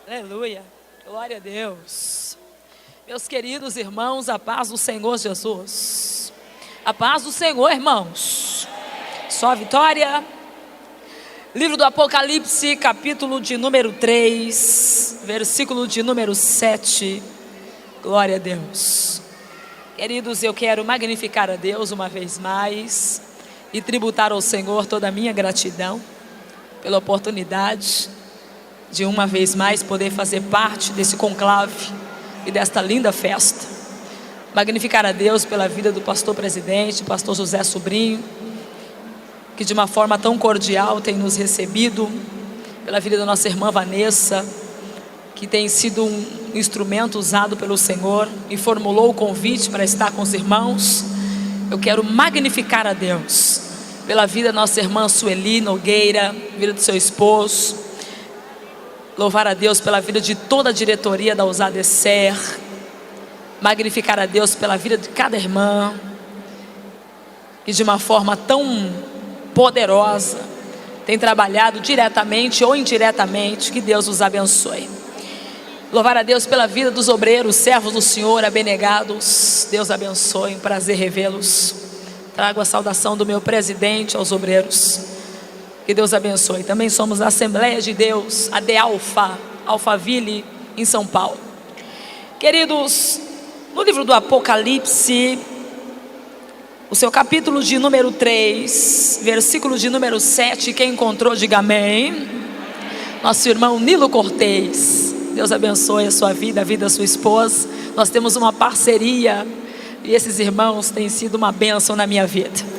Aleluia, glória a Deus. Meus queridos irmãos, a paz do Senhor Jesus. A paz do Senhor, irmãos. Só a vitória. Livro do Apocalipse, capítulo de número 3, versículo de número 7. Glória a Deus. Queridos, eu quero magnificar a Deus uma vez mais e tributar ao Senhor toda a minha gratidão pela oportunidade de uma vez mais poder fazer parte desse conclave e desta linda festa. Magnificar a Deus pela vida do pastor presidente, pastor José Sobrinho, que de uma forma tão cordial tem nos recebido, pela vida da nossa irmã Vanessa, que tem sido um instrumento usado pelo Senhor e formulou o convite para estar com os irmãos. Eu quero magnificar a Deus pela vida da nossa irmã Sueli Nogueira, vida do seu esposo. Louvar a Deus pela vida de toda a diretoria da Ousada Ser. Magnificar a Deus pela vida de cada irmã, que de uma forma tão poderosa tem trabalhado diretamente ou indiretamente. Que Deus os abençoe. Louvar a Deus pela vida dos obreiros, servos do Senhor, abnegados. Deus abençoe, um prazer revê-los. Trago a saudação do meu presidente aos obreiros. Que Deus abençoe. Também somos a Assembleia de Deus, a de Alphaville, em São Paulo. Queridos, no livro do Apocalipse, o seu capítulo de número 3, versículo de número 7, quem encontrou, diga amém. Nosso irmão Nilo Cortez, Deus abençoe a sua vida, a vida da sua esposa. Nós temos uma parceria e esses irmãos têm sido uma bênção na minha vida.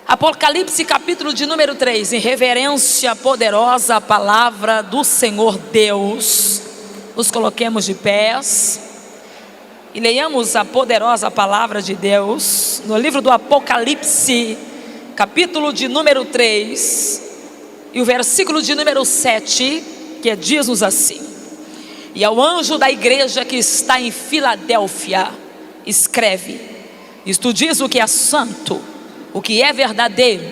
Apocalipse capítulo de número 3, em reverência poderosa à palavra do Senhor Deus. Nos coloquemos de pés e leiamos a poderosa palavra de Deus no livro do Apocalipse, capítulo de número 3, e o versículo de número 7, que diz-nos assim: E ao anjo da igreja que está em Filadélfia, escreve: Isto diz o que é santo, o que é verdadeiro,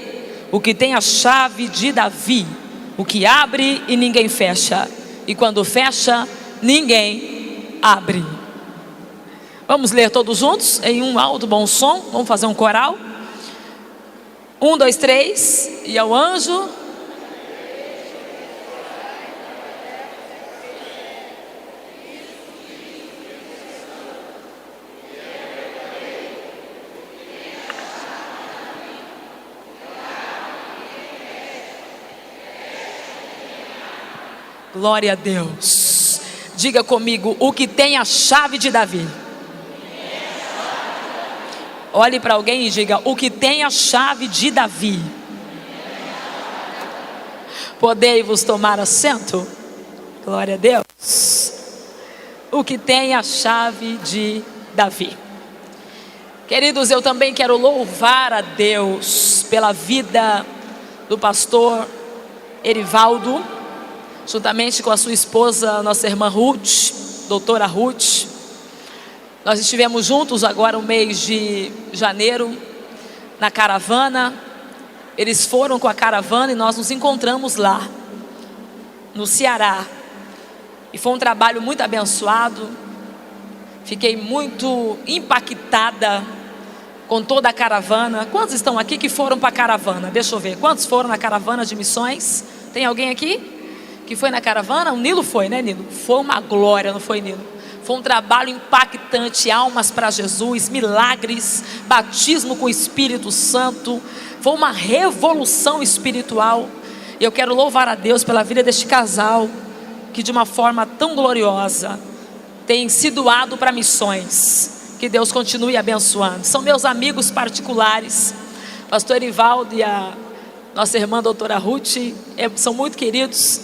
o que tem a chave de Davi, o que abre e ninguém fecha, e quando fecha, ninguém abre. Vamos ler todos juntos, em um alto bom som. Vamos fazer um coral. 1, 2, 3. E ao anjo glória a Deus. Diga comigo: o que tem a chave de Davi. Olhe para alguém e diga: o que tem a chave de Davi. Podei-vos tomar assento. Glória a Deus. O que tem a chave de Davi. Queridos, eu também quero louvar a Deus pela vida do pastor Erivaldo, juntamente com a sua esposa, nossa irmã Ruth, doutora Ruth. Nós estivemos juntos agora o mês de janeiro, na caravana. Eles foram com a caravana e nós nos encontramos lá, no Ceará. E foi um trabalho muito abençoado. Fiquei muito impactada com toda a caravana. Quantos estão aqui que foram para a caravana? Deixa eu ver, quantos foram na caravana de missões? Tem alguém aqui que foi na caravana? O Nilo foi, né, Nilo? Foi uma glória, não foi, Nilo? Foi um trabalho impactante, almas para Jesus, milagres, batismo com o Espírito Santo. Foi uma revolução espiritual. E eu quero louvar a Deus pela vida deste casal, que de uma forma tão gloriosa tem se doado para missões. Que Deus continue abençoando. São meus amigos particulares, pastor Erivaldo e a nossa irmã doutora Ruth, são muito queridos.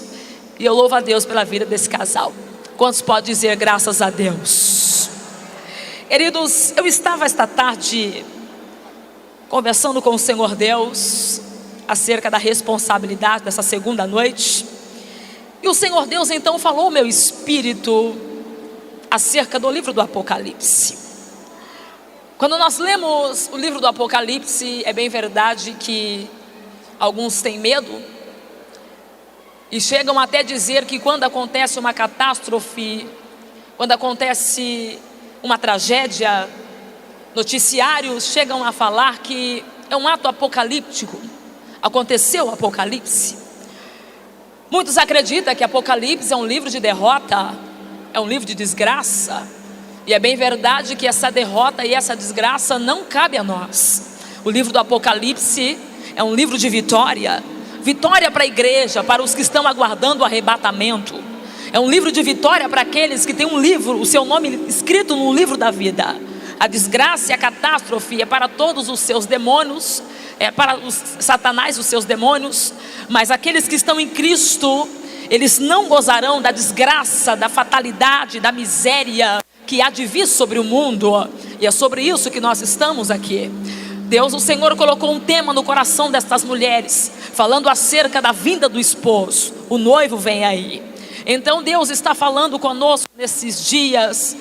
E eu louvo a Deus pela vida desse casal. Quantos podem dizer graças a Deus? Queridos, eu estava esta tarde conversando com o Senhor Deus acerca da responsabilidade dessa segunda noite. E o Senhor Deus então falou ao meu espírito acerca do livro do Apocalipse. Quando nós lemos o livro do Apocalipse, é bem verdade que alguns têm medo, E chegam até dizer que quando acontece uma catástrofe, quando acontece uma tragédia, noticiários chegam a falar que é um ato apocalíptico. Aconteceu o Apocalipse. Muitos acreditam que Apocalipse é um livro de derrota, é um livro de desgraça. E é bem verdade que essa derrota e essa desgraça não cabe a nós. O livro do Apocalipse é um livro de vitória. Vitória para a igreja, para os que estão aguardando o arrebatamento. É um livro de vitória para aqueles que têm um livro, o seu nome escrito no livro da vida. A desgraça e a catástrofe é para todos os seus demônios, é para os Satanás, os seus demônios. Mas aqueles que estão em Cristo, eles não gozarão da desgraça, da fatalidade, da miséria que há de vir sobre o mundo. E é sobre isso que nós estamos aqui. Deus, o Senhor, colocou um tema no coração destas mulheres, falando acerca da vinda do esposo. O noivo vem aí. Então Deus está falando conosco nesses dias,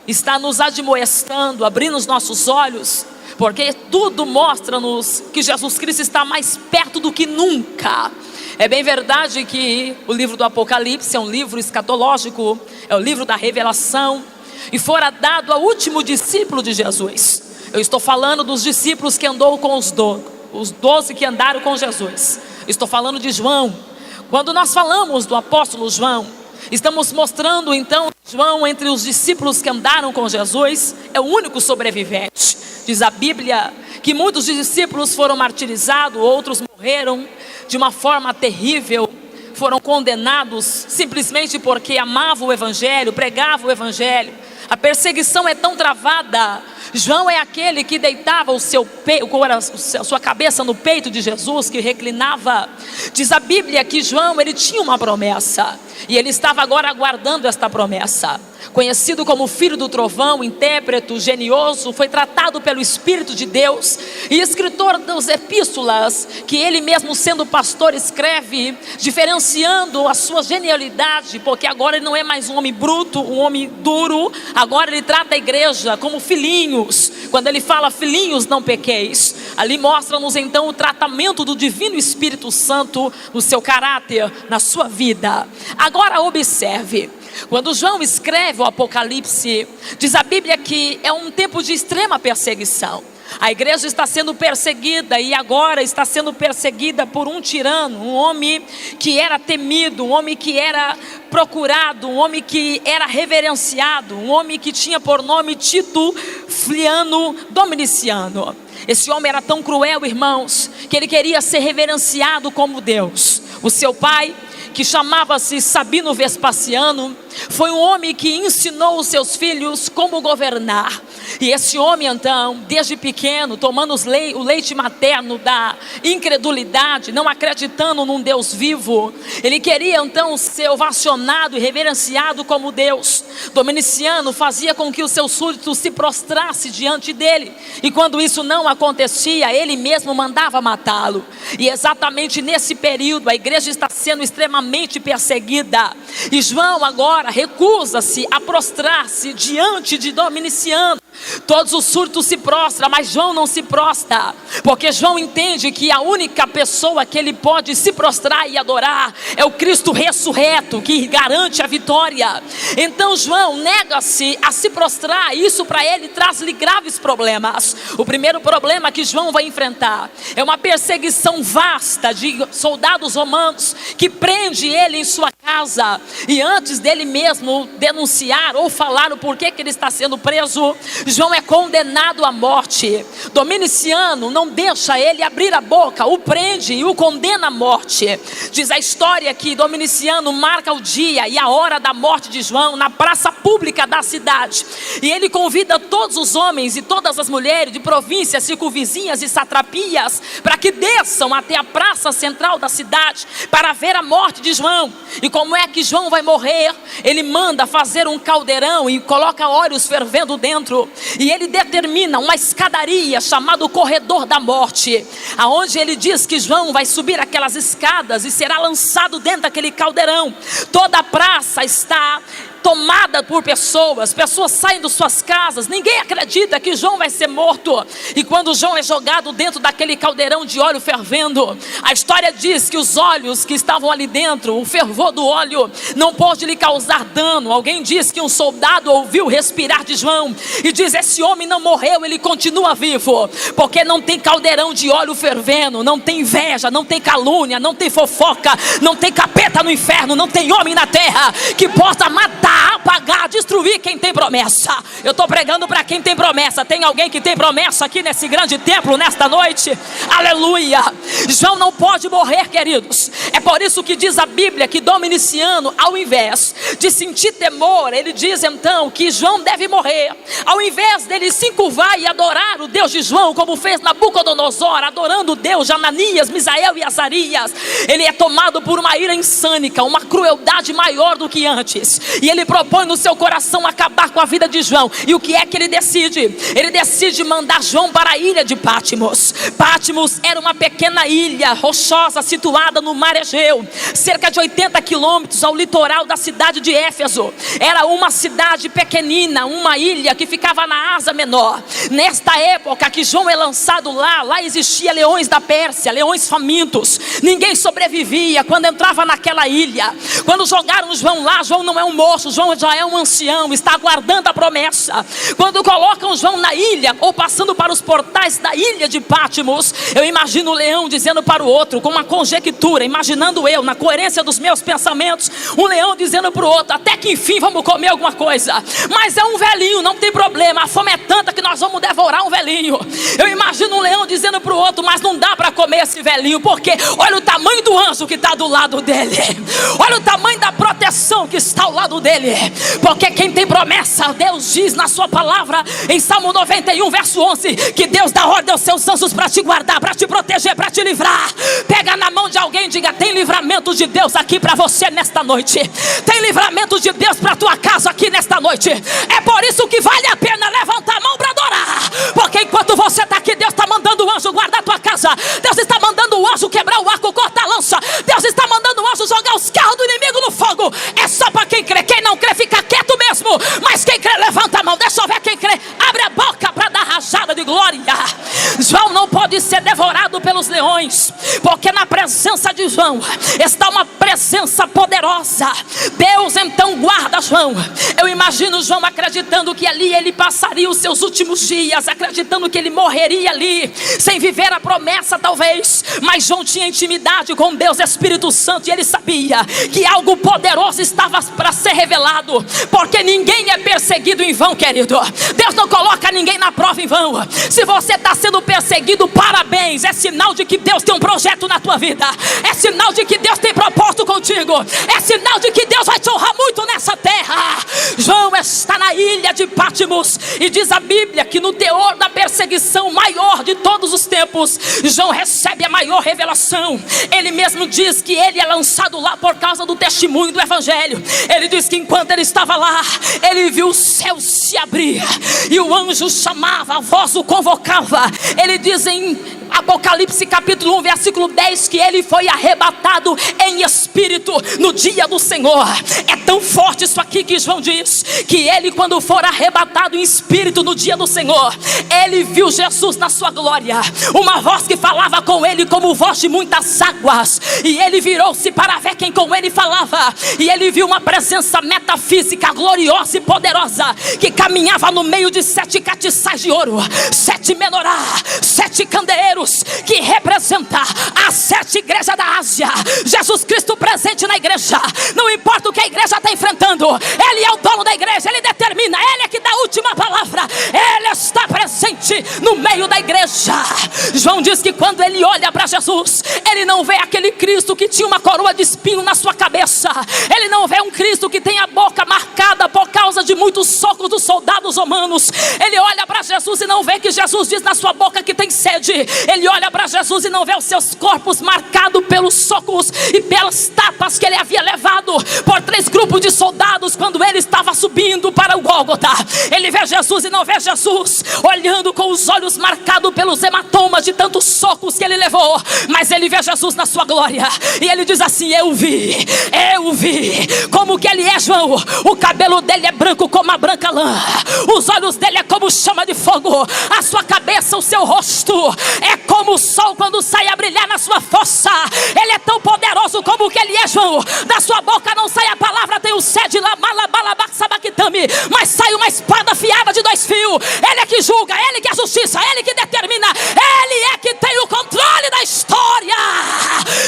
está nos admoestando, abrindo os nossos olhos, porque tudo mostra-nos que Jesus Cristo está mais perto do que nunca. É bem verdade que o livro do Apocalipse é um livro escatológico, é o livro da revelação, e fora dado ao último discípulo de Jesus. Eu estou falando dos discípulos que andou com os 12 que andaram com Jesus. Estou falando de João. Quando nós falamos do apóstolo João, estamos mostrando então João entre os discípulos que andaram com Jesus, é o único sobrevivente. Diz a Bíblia que muitos discípulos foram martirizados, outros morreram de uma forma terrível, foram condenados simplesmente porque amavam o Evangelho, pregavam o Evangelho. A perseguição é tão travada. João é aquele que deitava a sua cabeça no peito de Jesus, que reclinava. Diz a Bíblia que João, ele tinha uma promessa, e ele estava agora aguardando esta promessa. Conhecido como filho do trovão, intérprete, genioso, foi tratado pelo Espírito de Deus e escritor das epístolas, que ele mesmo sendo pastor escreve, diferenciando a sua genialidade, porque agora ele não é mais um homem bruto, um homem duro. Agora ele trata a igreja como filhinhos. Quando ele fala filhinhos, não pequeis, ali mostra-nos então o tratamento do divino Espírito Santo no seu caráter, na sua vida. Agora observe, quando João escreve o Apocalipse, diz a Bíblia que é um tempo de extrema perseguição. A igreja está sendo perseguida, e agora está sendo perseguida por um tirano, um homem que era temido, um homem que era procurado, um homem que era reverenciado, um homem que tinha por nome Tito Fliano Dominiciano. Esse homem era tão cruel, irmãos, que ele queria ser reverenciado como Deus. O seu pai, que chamava-se Sabino Vespasiano, foi um homem que ensinou os seus filhos como governar. E esse homem então, desde pequeno, tomando o leite materno da incredulidade, não acreditando num Deus vivo, ele queria então ser ovacionado e reverenciado como Deus. Dominiciano fazia com que os seus súditos se prostrassem diante dele, e quando isso não acontecia, ele mesmo mandava matá-lo. E exatamente nesse período a igreja está sendo extremamente perseguida, e João agora recusa-se a prostrar-se diante de Dominiciano. Todos os súditos se prostram, mas João não se prostra, porque João entende que a única pessoa que ele pode se prostrar e adorar é o Cristo ressurreto, que garante a vitória. Então João nega-se a se prostrar, e isso para ele traz-lhe graves problemas. O primeiro problema que João vai enfrentar é uma perseguição vasta de soldados romanos que prende ele em sua casa, e antes dele mesmo denunciar ou falar o porquê que ele está sendo preso, João é condenado à morte. Dominiciano não deixa ele abrir a boca, o prende e o condena à morte. Diz a história que Dominiciano marca o dia e a hora da morte de João na praça pública da cidade, e ele convida todos os homens e todas as mulheres de províncias circunvizinhas e satrapias para que desçam até a praça central da cidade para ver a morte de João. E como é que João vai morrer? Ele manda fazer um caldeirão e coloca óleos fervendo dentro, e ele determina uma escadaria chamada o corredor da morte, aonde ele diz que João vai subir aquelas escadas e será lançado dentro daquele caldeirão. Toda a praça está tomada por pessoas saem de suas casas, ninguém acredita que João vai ser morto. E quando João é jogado dentro daquele caldeirão de óleo fervendo, a história diz que os óleos que estavam ali dentro, o fervor do óleo não pôde lhe causar dano. Alguém diz que um soldado ouviu respirar de João e diz: esse homem não morreu, ele continua vivo, porque não tem caldeirão de óleo fervendo, não tem inveja, não tem calúnia, não tem fofoca, não tem capeta no inferno, não tem homem na terra que possa matar, apagar, destruir quem tem promessa. Eu estou pregando para quem tem promessa. Tem alguém que tem promessa aqui nesse grande templo nesta noite? Aleluia. João não pode morrer, queridos. É por isso que diz a Bíblia que Dominiciano, ao invés de sentir temor, ele diz então que João deve morrer. Ao invés dele se encurvar e adorar o Deus de João, como fez Nabucodonosor, adorando o Deus de Ananias, Misael e Azarias, ele é tomado por uma ira insânica, uma crueldade maior do que antes, e ele propõe no seu coração acabar com a vida de João. E o que é que ele decide? Ele decide mandar João para a ilha de Patmos. Patmos era uma pequena ilha rochosa situada no mar Egeu, cerca de 80 quilômetros ao litoral da cidade de Éfeso. Era uma cidade pequenina, uma ilha que ficava na Ásia Menor. Nesta época que João é lançado lá existia leões da Pérsia, leões famintos. Ninguém sobrevivia quando entrava naquela ilha. Quando jogaram João lá, João não é um moço, João já é um ancião, está aguardando a promessa. Quando colocam João na ilha, ou passando para os portais da ilha de Patmos, eu imagino o leão dizendo para o outro, com uma conjectura, imaginando eu, na coerência dos meus pensamentos, um leão dizendo para o outro: até que enfim vamos comer alguma coisa. Mas é um velhinho, não tem problema, a fome é tanta que nós vamos devorar um velhinho. Eu imagino um leão dizendo para o outro: mas não dá para comer esse velhinho, porque olha o tamanho do anjo que está do lado dele, olha o tamanho da proteção que está ao lado dele. Porque quem tem promessa, Deus diz na sua palavra, em Salmo 91 verso 11, que Deus dá ordem aos seus anjos para te guardar, para te proteger, para te livrar. Pega na mão de alguém e diga: tem livramento de Deus aqui para você nesta noite. Tem livramento de Deus para tua casa aqui nesta noite. É por isso que vale a pena levantar a mão para adorar, porque enquanto você está aqui, Deus está mandando o anjo guardar a tua casa. Deus está mandando o anjo quebrar o arco, cortar a lança. Deus está mandando o anjo jogar os carros do inimigo no fogo. É só para quem crê. Quem não crê fica quieto mesmo, mas quem crê levanta a mão. Deixa eu ver quem crê, abre a boca para dar rajada de glória. João não pode ser devorado pelos leões, porque na presença de João está uma presença poderosa. Deus então guarda João. Eu imagino João acreditando que ali ele passaria os seus últimos dias, acreditando que ele morreria ali, sem viver a promessa talvez. Mas João tinha intimidade com Deus Espírito Santo, e ele sabia que algo poderoso estava para ser revelado, porque ninguém é perseguido em vão, querido. Deus não coloca ninguém na prova em vão. Se você está sendo perseguido, parabéns, é sinal de que Deus tem um projeto na tua vida, é sinal de que Deus tem propósito contigo, é sinal de que Deus vai te honrar muito nessa terra. João está na ilha de Patmos, e diz a Bíblia que no teor da perseguição maior de todos os tempos, João recebe a maior revelação. Ele mesmo diz que ele é lançado lá por causa do testemunho do Evangelho. Ele diz que enquanto ele estava lá, ele viu o céu se abrir, e o anjo chamava, a voz o convocava. Ele diz em Apocalipse capítulo 1 versículo 10 que ele foi arrebatado em espírito no dia do Senhor. É tão forte isso aqui que João diz que ele, quando for arrebatado em espírito no dia do Senhor, ele viu Jesus na sua glória, uma voz que falava com ele como voz de muitas águas, e ele virou-se para ver quem com ele falava, e ele viu uma presença metafísica gloriosa e poderosa, que caminhava no meio de 7 castiçais de ouro, 7 menorá, 7 candeeiros, que representa as 7 igrejas da Ásia. Jesus Cristo presente na igreja. Não importa o que a igreja está enfrentando, Ele é o dono da igreja, Ele determina, Ele é que dá a última palavra. Ele está presente no meio da igreja. João diz que quando ele olha para Jesus, ele não vê aquele Cristo que tinha uma coroa de espinho na sua cabeça. Ele não vê um Cristo que tem a boca marcada por causa de muitos socos socos dos soldados romanos. Ele olha para Jesus e não vê que Jesus diz na sua boca que tem sede. Ele olha para Jesus e não vê os seus corpos marcados pelos socos e pelas tapas que ele havia levado por 3 grupos de soldados quando ele estava subindo para o Gólgota. Ele vê Jesus e não vê Jesus olhando com os olhos marcados pelos hematomas de tantos socos que ele levou, mas ele vê Jesus na sua glória e ele diz assim: eu vi como que ele é, João. O cabelo dele é branco como a branca lã, os olhos dele é como chama de fogo, a sua cabeça, o seu rosto é como o sol quando sai a brilhar na sua fossa. Ele é tão poderoso como que ele é, João. Da sua boca não sai a palavra tenho sede, mas sai uma espada afiada de 2 fios. Ele é que julga, ele que é justiça, ele que determina, ele é que tem o controle da história.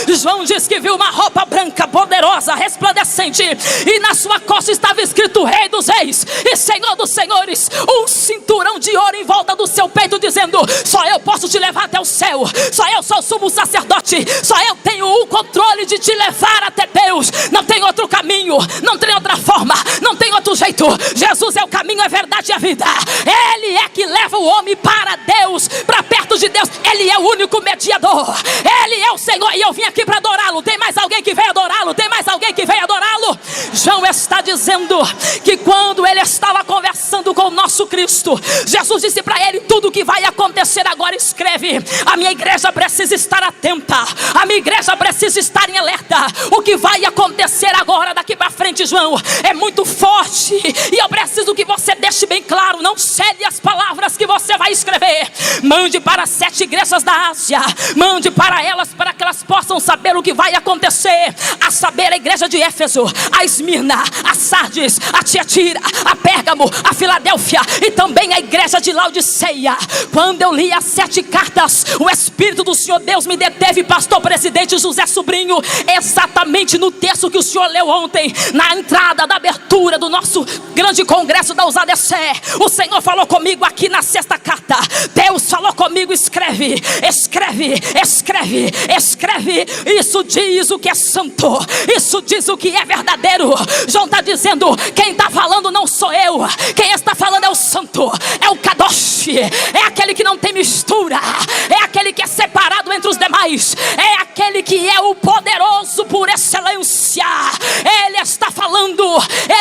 João diz que viu uma roupa branca, poderosa, resplandecente, e na sua costa estava escrito Rei dos Reis e Senhor dos Senhores. Um cinturão de ouro em volta do seu peito, dizendo: só eu posso te levar até o céu, só eu sou o sumo sacerdote, só eu tenho o controle de te levar até Deus. Não tem outro caminho, não tem outra forma, não tem outro jeito. Jesus é o caminho, a verdade e a vida. Ele é que leva o homem para Deus, para perto de Deus. Ele é o único mediador, ele é o Senhor, e eu vim aqui para adorá-lo. Tem mais alguém que veio adorá-lo? Tem mais alguém que veio adorá-lo? João está dizendo que quando ele estava conversando com o nosso Cristo, Jesus disse para ele: tudo que vai acontecer agora escreve. A minha igreja precisa estar atenta, a minha igreja precisa estar em alerta. O que vai acontecer agora daqui para frente, João, é muito forte, e eu preciso que você deixe bem claro. Não cede as palavras que você vai escrever. Mande para as 7 igrejas da Ásia, mande para elas, para que elas possam saber o que vai acontecer. A saber, a igreja de Éfeso, a Esmirna, a Sardes, a Tiatira, a Pérgamo, a Filadélfia e também a igreja de Laodiceia. Quando eu li as 7 cartas, o Espírito do Senhor Deus me deteve, pastor presidente José Sobrinho, exatamente no texto que o senhor leu ontem, na entrada da abertura do nosso grande congresso da USADC. O Senhor falou comigo aqui na 6ª carta. Deus falou comigo: escreve, escreve, escreve, escreve. Isso diz o que é santo, isso diz o que é verdadeiro. João está dizendo: quem está falando não sou eu, quem está falando é o santo, é o Kadosh, é aquele que não tem mistura, é aquele que é separado entre os demais, é aquele que é o poderoso por excelência. Ele está falando,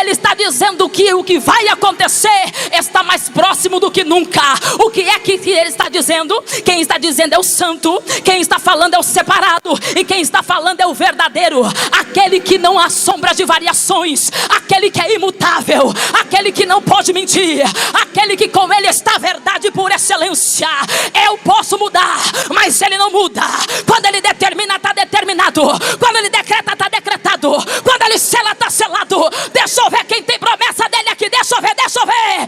ele está dizendo que o que vai acontecer está mais próximo do que nunca. O que é que ele está dizendo? Quem está dizendo é o santo, quem está falando é o separado, e quem está falando é o verdadeiro, aquele que não há sombra de variações, aquele que é imutável, aquele que não pode mentir, aquele que com ele está a verdade por excelência. Eu posso mudar, mas ele não muda. Quando ele determina, está determinado. Quando ele decreta, está decretado. Quando ele sela, está selado. Deixa eu ver quem tem promessa dele aqui. Deixa eu ver, deixa eu ver.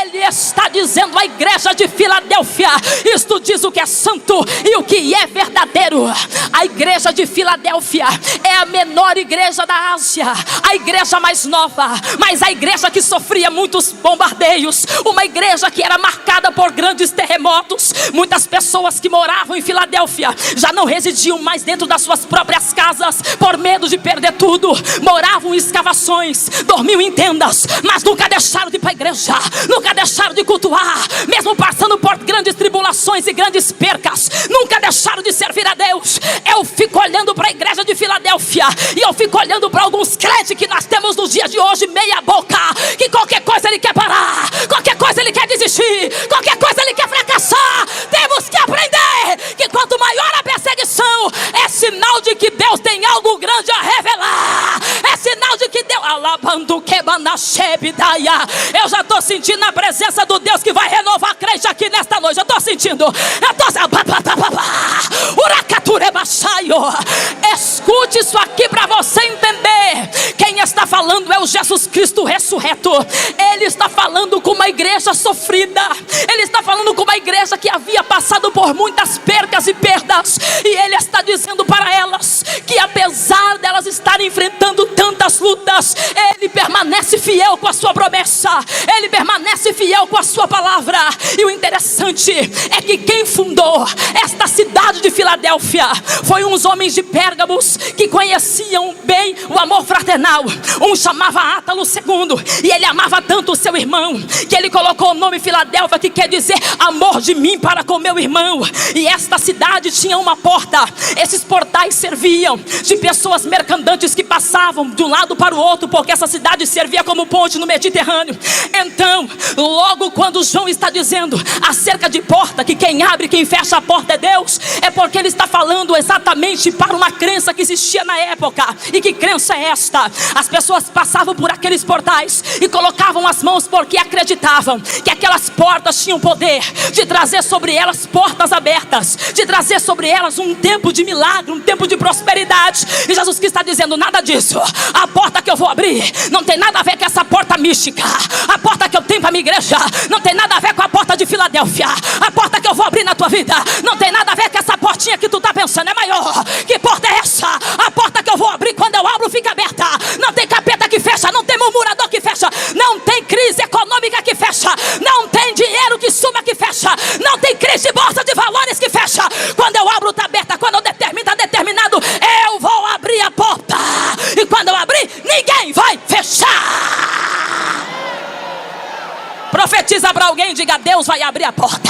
Ele está dizendo à igreja de Filadélfia: isto diz o que é santo e o que é verdadeiro. A igreja de Filadélfia é a menor igreja da Ásia, a igreja mais nova, mas a igreja que sofria muitos bombardeios, uma igreja que era marcada por grandes terremotos. Muitas pessoas que moravam em Filadélfia já não residiam mais dentro das suas próprias casas por medo de perder tudo. Moravam em escavações, dormiam em tendas, mas nunca deixaram de ir para a igreja, nunca deixaram de cultuar, mesmo passando por grandes tribulações e grandes percas, nunca deixaram de servir a Deus. Eu fico olhando para a igreja de Filadélfia e eu fico olhando para alguns crentes que nós temos nos dias de hoje, meia boca, que qualquer coisa ele quer parar, qualquer coisa ele quer desistir, qualquer coisa ele quer fracassar. Temos que aprender que quanto maior a perseguição, é sinal de que Deus tem algo grande a revelar, é sinal de que Deus... Eu já estou sentindo a presença do Deus que vai renovar a crente aqui nesta noite. Eu estou sentindo. Escute isso aqui para você entender. Quem está falando é o Jesus Cristo ressurreto. Ele está falando com uma igreja sofrida. Ele está falando com uma igreja que havia passado por muitas percas e perdas. E ele está dizendo para elas que apesar delas estarem enfrentando tantas lutas, Deus, Ele permanece fiel com a sua promessa, Ele permanece fiel com a sua palavra. E o interessante é que quem fundou esta cidade de Filadélfia foi uns homens de Pérgamos que conheciam bem o amor fraternal. Um chamava Átalo II, e ele amava tanto o seu irmão que ele colocou o nome Filadélfia, que quer dizer amor de mim para com meu irmão. E esta cidade tinha uma porta. Esses portais serviam de pessoas mercandantes que passavam de um lado para o outro, porque essa cidade servia como ponte no Mediterrâneo. Então, logo quando João está dizendo acerca de porta, que quem abre e quem fecha a porta é Deus, é porque ele está falando exatamente para uma crença que existia na época. E que crença é esta? As pessoas passavam por aqueles portais e colocavam as mãos porque acreditavam que aquelas portas tinham poder de trazer sobre elas portas abertas, de trazer sobre elas um tempo de milagre, um tempo de prosperidade. E Jesus que está dizendo: nada disso. A porta que eu vou abrir não tem nada a ver com essa porta mística. A porta que eu tenho para a minha igreja não tem nada a ver com a porta de Filadélfia. A porta que eu vou abrir na tua vida não tem nada a ver com essa portinha que tu está pensando, é maior. Que porta é essa? A porta que eu vou abrir, quando eu abro, fica aberta. Não tem capeta que fecha, não tem murmurador que fecha, não tem crise econômica que fecha, não tem dinheiro que suma que fecha, não tem crise de bolsa de valores que fecha. Quando eu abro, está aberta. Quando eu determino, está determinado. Eu vou abrir a porta, e quando eu abrir, ninguém vai fechar. Profetiza para alguém, diga: Deus vai abrir a porta.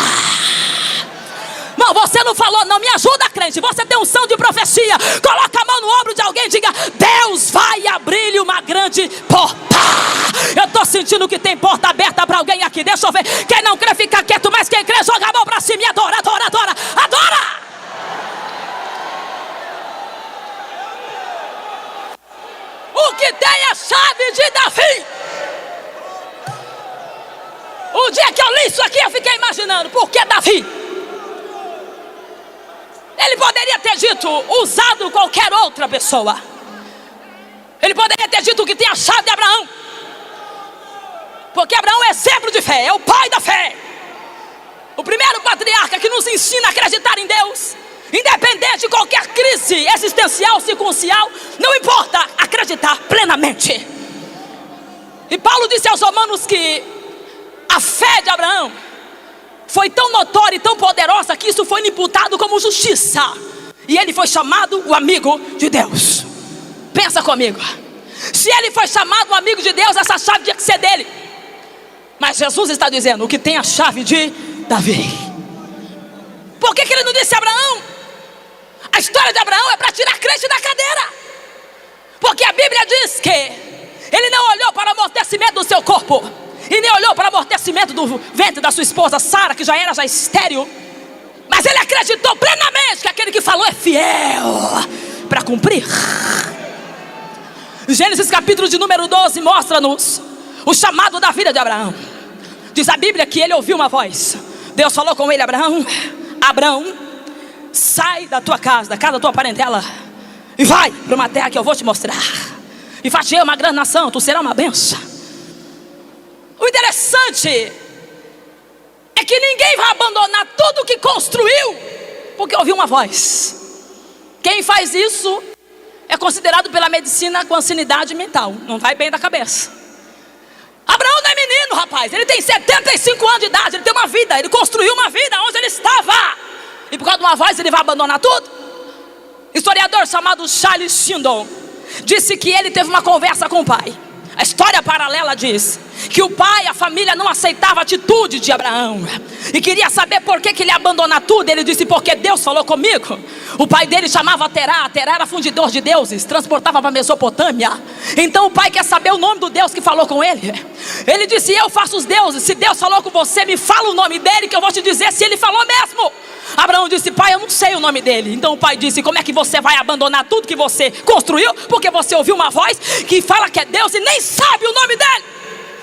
Não, você não falou não, me ajuda, crente. Você tem unção de profecia. Coloca a mão no ombro de alguém e diga: Deus vai abrir-lhe uma grande porta. Eu estou sentindo que tem porta aberta para alguém aqui. Deixa eu ver. Quem não crê fica quieto, mas quem crê joga a mão para cima e adora, adora, adora, adora. O que tem a chave de Davi. O dia que eu li isso aqui, eu fiquei imaginando: por que Davi? Ele poderia ter dito, usado qualquer outra pessoa. Ele poderia ter dito que tem a chave de Abraão, porque Abraão é exemplo de fé, é o pai da fé, o primeiro patriarca que nos ensina a acreditar em Deus, independente de qualquer crise existencial, circunstancial, não importa, acreditar plenamente. E Paulo disse aos romanos que a fé de Abraão foi tão notória e tão poderosa que isso foi imputado como justiça, e ele foi chamado o amigo de Deus. Pensa comigo, se ele foi chamado o amigo de Deus, essa chave tinha que ser dele. Mas Jesus está dizendo: o que tem a chave de Davi. Por que ele não disse Abraão? A história de Abraão é para tirar crente da cadeira, porque a Bíblia diz que ele não olhou para o amortecimento do seu corpo, e nem olhou para o amortecimento do ventre da sua esposa Sara, que já era estéril. Mas ele acreditou plenamente que aquele que falou é fiel para cumprir. Gênesis capítulo de número 12 mostra-nos o chamado da vida de Abraão. Diz a Bíblia que ele ouviu uma voz. Deus falou com ele: Abraão, Abraão, sai da tua casa, da casa da tua parentela, e vai para uma terra que eu vou te mostrar, e far-te-ei uma grande nação, tu serás uma bênção. O interessante é que ninguém vai abandonar tudo que construiu porque ouviu uma voz. Quem faz isso é considerado pela medicina com insanidade mental, não vai bem da cabeça. Abraão não é menino, rapaz. Ele tem 75 anos de idade, ele tem uma vida, ele construiu uma vida onde ele estava, e por causa de uma voz ele vai abandonar tudo? Historiador chamado Charles Shindon disse que ele teve uma conversa com o pai. A história paralela diz que o pai, a família não aceitava a atitude de Abraão e queria saber por que ele ia abandonar tudo. Ele disse: porque Deus falou comigo. O pai dele chamava Terá. Terá era fundidor de deuses, transportava para a Mesopotâmia. Então o pai quer saber o nome do Deus que falou com ele. Ele disse: eu faço os deuses. Se Deus falou com você, me fala o nome dele, que eu vou te dizer se ele falou mesmo. Abraão disse: pai, eu não sei o nome dele. Então o pai disse: como é que você vai abandonar tudo que você construiu porque você ouviu uma voz que fala que é Deus e nem sabe o nome dele?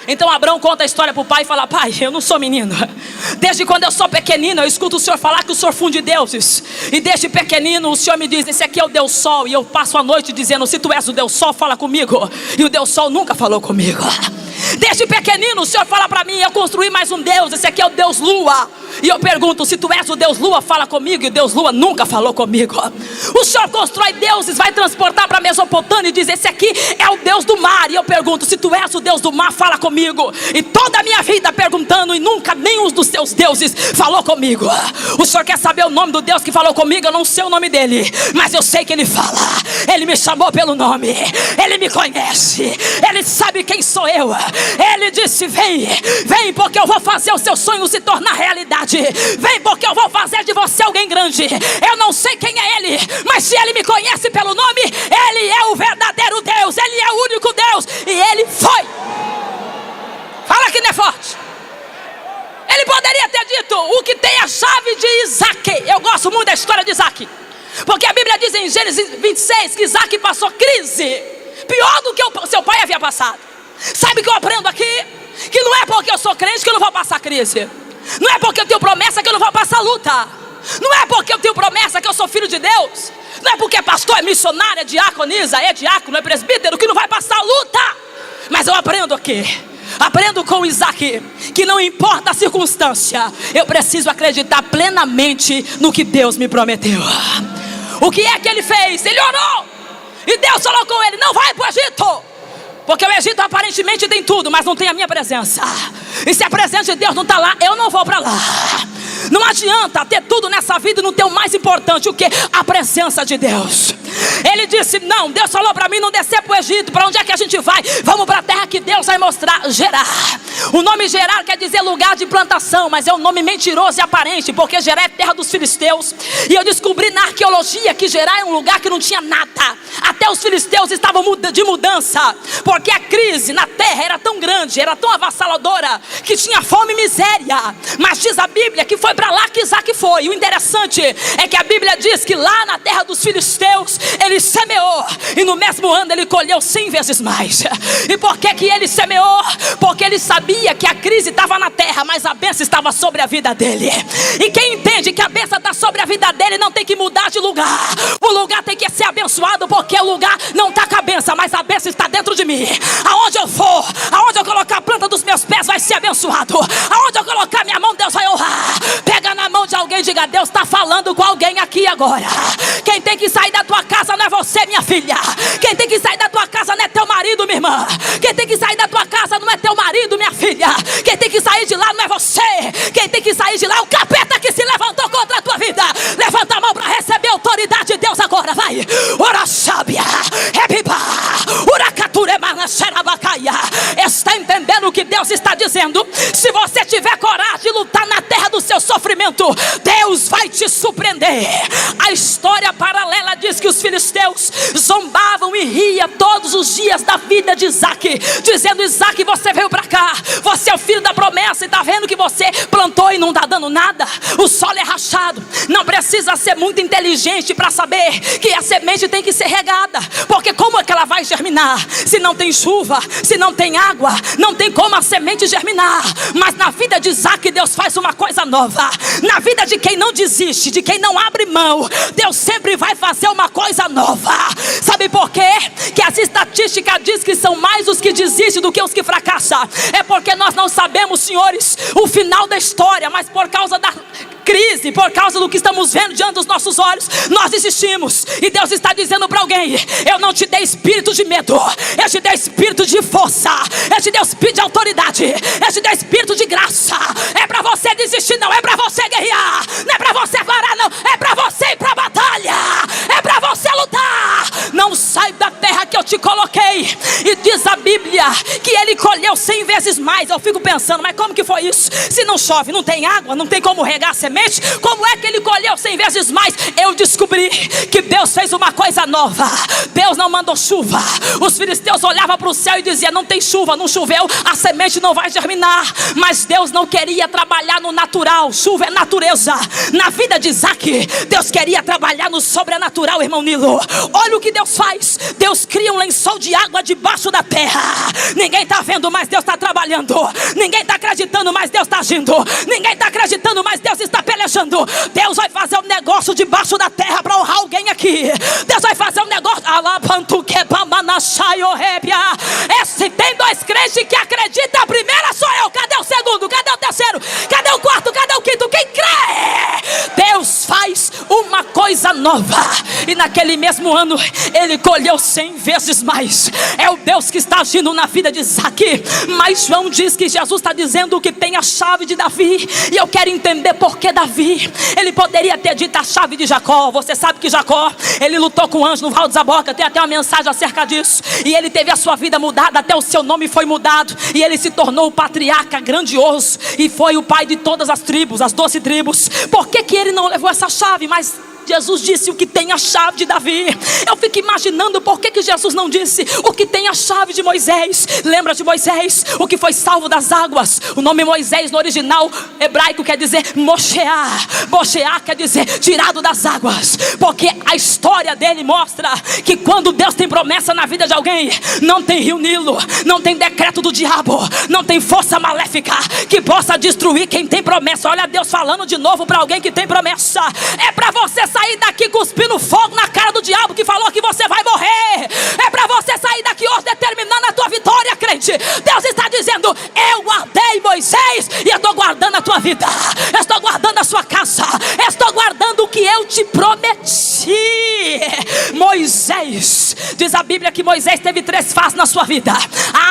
Então Abraão conta a história para o pai e fala: pai, eu não sou menino. Desde quando eu sou pequenino eu escuto o senhor falar que o senhor funde deuses, e desde pequenino o senhor me diz: esse aqui é o Deus Sol. E eu passo a noite dizendo: se tu és o Deus Sol, fala comigo. E o Deus Sol nunca falou comigo. Desde pequenino o senhor fala para mim: eu construí mais um Deus, esse aqui é o Deus Lua. E eu pergunto, se tu és o Deus Lua, fala comigo. E o Deus Lua nunca falou comigo. O Senhor constrói deuses, vai transportar para Mesopotâmia e diz, esse aqui é o Deus do mar. E eu pergunto, se tu és o Deus do mar, fala comigo. E toda a minha vida perguntando, e nunca nenhum dos teus deuses falou comigo. O Senhor quer saber o nome do Deus que falou comigo? Eu não sei o nome dele, mas eu sei que ele fala. Ele me chamou pelo nome, ele me conhece, ele sabe quem sou eu. Ele disse, vem, vem, porque eu vou fazer o seu sonho se tornar realidade. Vem, porque eu vou fazer de você alguém grande. Eu não sei quem é ele, mas se ele me conhece pelo nome, ele é o verdadeiro Deus, ele é o único Deus. E ele foi. Fala que não é forte. Ele poderia ter dito, o que tem a chave de Isaac. Eu gosto muito da história de Isaac, porque a Bíblia diz em Gênesis 26 que Isaac passou crise pior do que o seu pai havia passado. Sabe o que eu aprendo aqui? Que não é porque eu sou crente que eu não vou passar crise. Não é porque eu tenho promessa que eu não vou passar luta. Não é porque eu tenho promessa que eu sou filho de Deus. Não é porque é pastor, é missionário, é diaconisa, é diácono, é presbítero que não vai passar luta. Mas eu aprendo aqui, aprendo com Isaac, que não importa a circunstância, eu preciso acreditar plenamente no que Deus me prometeu. O que é que ele fez? Ele orou, e Deus falou com ele, não vai para o Egito, porque o Egito aparentemente tem tudo, mas não tem a minha presença. E se a presença de Deus não está lá, eu não vou para lá. Não adianta ter tudo nessa vida e não ter o mais importante, o que? A presença de Deus. Ele disse, não, Deus falou para mim não descer para o Egito. Para onde é que a gente vai? Vamos para a terra que Deus vai mostrar, Gerar. O nome Gerar quer dizer lugar de plantação, mas é um nome mentiroso e aparente, porque Gerar é terra dos filisteus. E eu descobri na arqueologia que Gerar é um lugar que não tinha nada. Até os filisteus estavam de mudança, porque a crise na terra era tão grande, era tão avassaladora, que tinha fome e miséria. Mas diz a Bíblia que foi para lá que Isaac foi. E o interessante é que a Bíblia diz que lá na terra dos filisteus ele semeou, e no mesmo ano ele colheu 100 vezes mais. E por que que ele semeou? Porque ele sabia que a crise estava na terra, mas a bênção estava sobre a vida dele. E quem entende que a bênção está sobre a vida dele não tem que mudar de lugar. O lugar tem que ser abençoado, porque o lugar não está com a bênção, mas a bênção está dentro de mim. Aonde eu for, aonde eu colocar a planta dos meus pés vai ser abençoado. Aonde eu colocar minha mão, Deus vai honrar. Pega na mão de alguém e diga, Deus está falando com alguém aqui agora. Quem tem que sair da tua casa não é você, minha filha. Quem tem que sair da tua casa não é teu marido, minha irmã. Quem tem que sair da tua casa não é teu marido, minha filha. Quem tem que sair de lá não é você. Quem tem que sair de lá é o capeta que se levantou contra a tua vida. Levanta a mão para receber a autoridade de Deus agora, vai. Ora sábia, rebiba, uracature manacherabacaia. Está entendendo o que Deus está dizendo? Se você tiver coragem de lutar na terra do seu sofrimento, Deus vai te surpreender. A história paralela diz que os filisteus zombavam e riam todos os dias da vida de Isaac, dizendo, Isaac, você veio para cá, você é o filho da promessa, e está vendo que você plantou e não está dando nada, o solo é rachado. Não precisa ser muito inteligente para saber que a semente tem que ser regada, porque como é que ela vai germinar? Se não tem chuva, se não tem água, não tem como a semente germinar. Mas na vida de Isaac, Deus faz uma coisa nova. Na vida de quem não desiste, de quem não abre mão, Deus sempre vai fazer uma coisa nova. Sabe por quê? Que as estatísticas dizem que são mais os que desistem do que os que fracassam. É porque nós não sabemos, senhores, o final da história, mas por causa da crise, por causa do que estamos vendo diante dos nossos olhos, nós desistimos. E Deus está dizendo para alguém, eu não te dei espírito de medo, eu te dei espírito de força, eu te dei espírito de autoridade, eu te dei espírito de graça. É para você desistir, não é para você guerrear, não é para você parar, não, é para você ir para a batalha, é para você lutar. Não sai da terra que eu te coloquei. E diz a Bíblia que ele colheu 100 vezes mais. Eu fico pensando, mas como que foi isso? Se não chove, não tem água, não tem como regar a semente, como é que ele colheu 100 vezes mais? Eu descobri que Deus fez uma coisa nova. Deus não mandou chuva. Os filisteus olhavam para o céu e diziam, não tem chuva, não choveu, a semente não vai germinar. Mas Deus não queria trabalhar no natural. Chuva é natureza. Na vida de Isaac, Deus queria trabalhar no sobrenatural, irmão Nilo. Olha o que Deus faz. Deus cria um lençol de água debaixo da terra. Ninguém está vendo, mas Deus está trabalhando. Ninguém está acreditando, mas Deus está agindo. Ninguém está acreditando, mas Deus está pelejando. Deus vai fazer um negócio debaixo da terra para honrar alguém aqui. Deus vai fazer um negócio. Se tem dois crentes que acreditam, a primeira sou eu. Cadê o segundo? Cadê o terceiro? Cadê o quarto? Cadê o quinto? Quem crê nova. E naquele mesmo ano ele colheu 100 vezes mais. É o Deus que está agindo na vida de Isaac. Mas João diz que Jesus está dizendo que tem a chave de Davi. E eu quero entender por que Davi. Ele poderia ter dito a chave de Jacó. Você sabe que Jacó, ele lutou com o anjo no Val de Zaboca. Tem até uma mensagem acerca disso. E ele teve a sua vida mudada, até o seu nome foi mudado. E ele se tornou o patriarca grandioso. E foi o pai de todas as tribos, as 12 tribos. Por que ele não levou essa chave? Mas Jesus disse o que tem a chave de Davi. Eu fico imaginando por que Jesus não disse o que tem a chave de Moisés. Lembra de Moisés, o que foi salvo das águas? O nome Moisés no original hebraico quer dizer Mosheá. Mosheá quer dizer tirado das águas. Porque a história dele mostra que quando Deus tem promessa na vida de alguém, não tem rio Nilo, não tem decreto do diabo, não tem força maléfica que possa destruir quem tem promessa. Olha Deus falando de novo para alguém que tem promessa. É para você sair daqui cuspindo fogo na cara do diabo que falou que você vai morrer. É para você sair daqui hoje determinando a tua vitória, crente. Deus está dizendo: eu guardei Moisés e eu estou guardando a tua vida, eu estou guardando a sua casa, eu estou guardando o que eu te prometi. Moisés, diz a Bíblia que Moisés teve 3 fases na sua vida.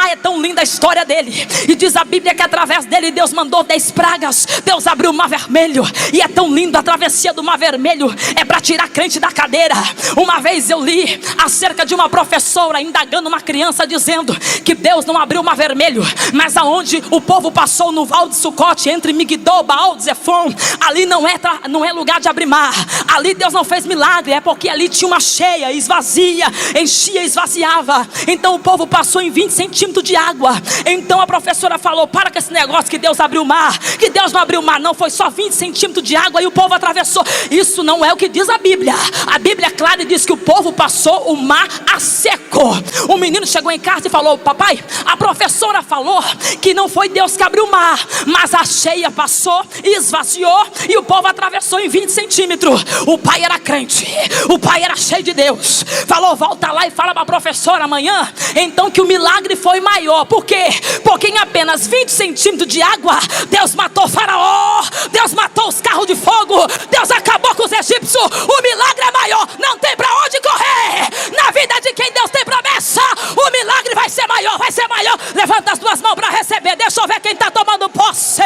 É tão linda a história dele. E diz a Bíblia que através dele Deus mandou 10 pragas. Deus abriu o mar vermelho. E é tão lindo a travessia do mar vermelho. É para tirar crente da cadeira. Uma vez eu li acerca de uma professora indagando uma criança, dizendo que Deus não abriu o mar vermelho, mas aonde o povo passou no Val de Sucote, entre Migdol, Baal de Zefon, ali não é lugar de abrir mar. Ali Deus não fez milagre. É porque ali tinha uma cheia, esvazia, enchia, esvaziava. Então o povo passou em 20 centímetros de água. Então a professora falou: para com esse negócio que Deus abriu o mar. Que Deus não abriu o mar, não, foi só 20 centímetros de água e o povo atravessou. Isso não é o que diz a Bíblia. A Bíblia é clara e diz que o povo passou o mar a seco. O menino chegou em casa e falou: papai, a professora falou que não foi Deus que abriu o mar, mas a cheia passou, esvaziou e o povo atravessou em 20 centímetros. O pai era crente, o pai era cheio de Deus. Falou: volta lá e fala para a professora amanhã então que o milagre foi maior. Por quê? Porque em apenas 20 centímetros de água Deus matou Faraó, Deus matou os carros de fogo, Deus acabou com os egípcios. O milagre é maior, não tem para onde correr. Na vida de quem Deus tem promessa, o milagre vai ser maior, vai ser maior. Levanta as duas mãos para receber. Deixa eu ver quem está tomando posse.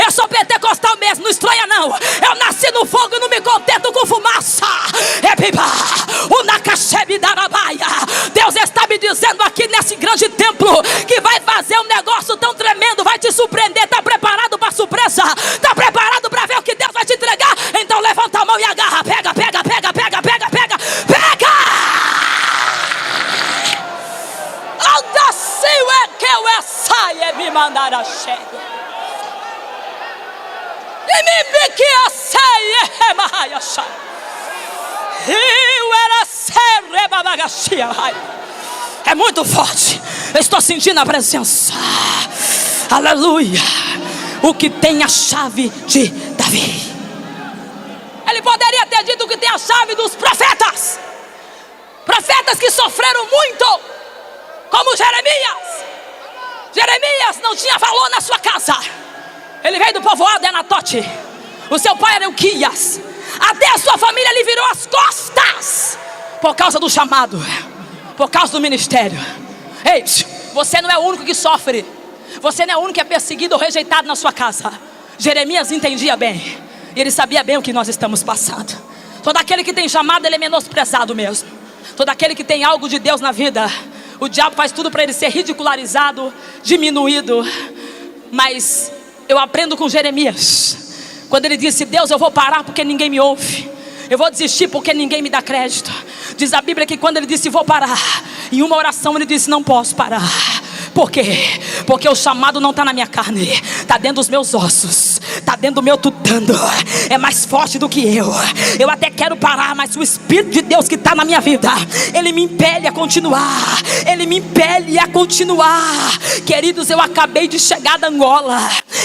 Eu sou pentecostal mesmo, não estranha não. Eu nasci no fogo e não me contento com fumaça. Deus está me dizendo aqui nesse grande templo que vai fazer um negócio tão tremendo, vai te surpreender. Está preparado para a surpresa? Está preparado para ver o que Deus vai te entregar? Então levanta a mão e agarra. Pega, pega, pega, pega, pega, pega, pega! Assim é que eu saia me mandar a cheia. E me pique a ceia é maia chá. Eu era serre babagachia. É muito forte. Eu estou sentindo a presença. Aleluia. O que tem a chave de Davi. Ele poderia ter dito que tem a chave dos profetas. Profetas que sofreram muito, como Jeremias. Jeremias não tinha valor na sua casa. Ele veio do povoado de Anatote. O seu pai era Euquias. Até a sua família lhe virou as costas por causa do chamado, por causa do ministério. Ei, você não é o único que sofre. Você não é o único que é perseguido ou rejeitado na sua casa. Jeremias entendia bem. Ele sabia bem o que nós estamos passando. Todo aquele que tem chamado, ele é menosprezado mesmo. Todo aquele que tem algo de Deus na vida, o diabo faz tudo para ele ser ridicularizado, diminuído. Mas eu aprendo com Jeremias, quando ele disse: Deus, eu vou parar porque ninguém me ouve. Eu vou desistir porque ninguém me dá crédito. Diz a Bíblia que quando ele disse vou parar, em uma oração ele disse: não posso parar. Por quê? Porque o chamado não está na minha carne, está dentro dos meus ossos, está dentro do meu tutano. é mais forte do que eu. Eu até quero parar, mas o Espírito de Deus que está na minha vida, ele me impele a continuar. Ele me impele a continuar. Queridos, eu acabei de chegar da Angola.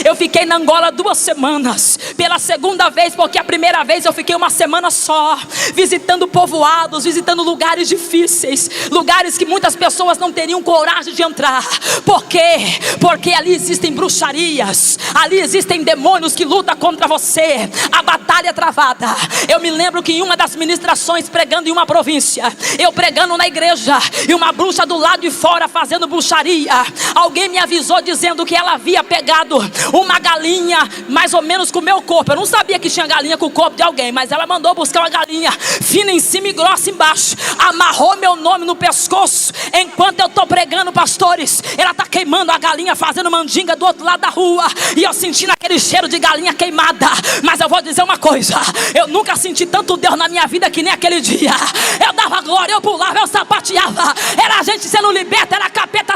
Eu fiquei na Angola 2 semanas. Pela segunda vez, porque a primeira vez eu fiquei uma semana só, visitando povoados, visitando lugares difíceis, lugares que muitas pessoas não teriam coragem de entrar. Por quê? Porque ali existem bruxarias, ali existem demônios que lutam contra você. A batalha é travada. Eu me lembro que em uma das ministrações, pregando em uma província, eu pregando na igreja, e uma bruxa do lado de fora fazendo bruxaria. Alguém me avisou dizendo que ela havia pegado uma galinha mais ou menos com o meu corpo. Eu não sabia que tinha galinha com o corpo de alguém, mas ela mandou buscar uma galinha fina em cima e grossa embaixo, amarrou meu nome no pescoço. Enquanto eu estou pregando, pastores, ela está queimando a galinha, fazendo mandinga do outro lado da rua, e eu sentindo aquele cheiro de galinha queimada. Mas eu vou dizer uma coisa, eu nunca senti tanto Deus na minha vida que nem aquele dia. Eu dava glória, eu pulava, eu sapateava. Era a gente sendo liberta, era capeta